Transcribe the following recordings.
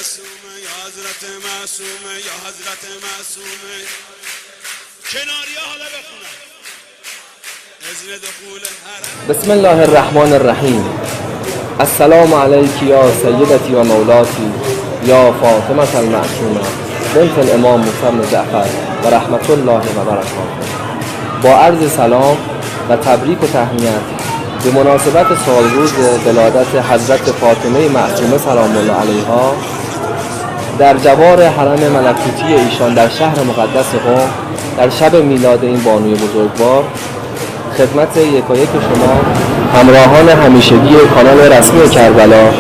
معصومه یا حضرت معصومه یا حضرت معصومه. کناریا حالا بخونم اذن دخول حرم. بسم الله الرحمن الرحیم. السلام علیک یا سیدتی و مولاتی یا فاطمه المعصومه بنت الامام موسی بن جعفر و رحمت الله و برکاته. با عرض سلام و تبریک و تهنیت به مناسبت سالروز ولادت حضرت فاطمه معصومه سلام الله علیها در جوار حرم ملکوتی ایشان در شهر مقدس قم در شب میلاد این بانوی بزرگوار خدمت یکایک شما همراهان همیشگی کانال رسمی کربلا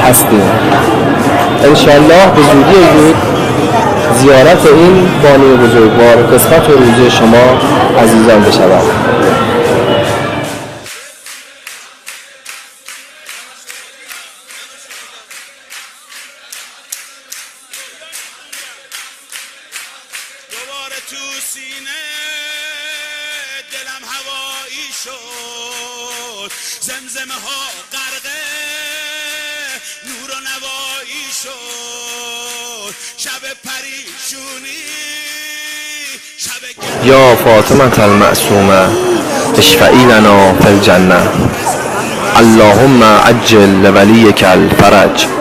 هستیم. انشالله به زودی زود زیارت این بانوی بزرگوار قسمت و روزی شما عزیزان بشود. دوباره تو سینه دلم هوایی شد، زمزمه ها غرقه نور و نوایی شد، شب پریشونی شب یا فاطمه المعصومه اشفعی لنا فی الجنه اللهم عجل لولیک الفرج.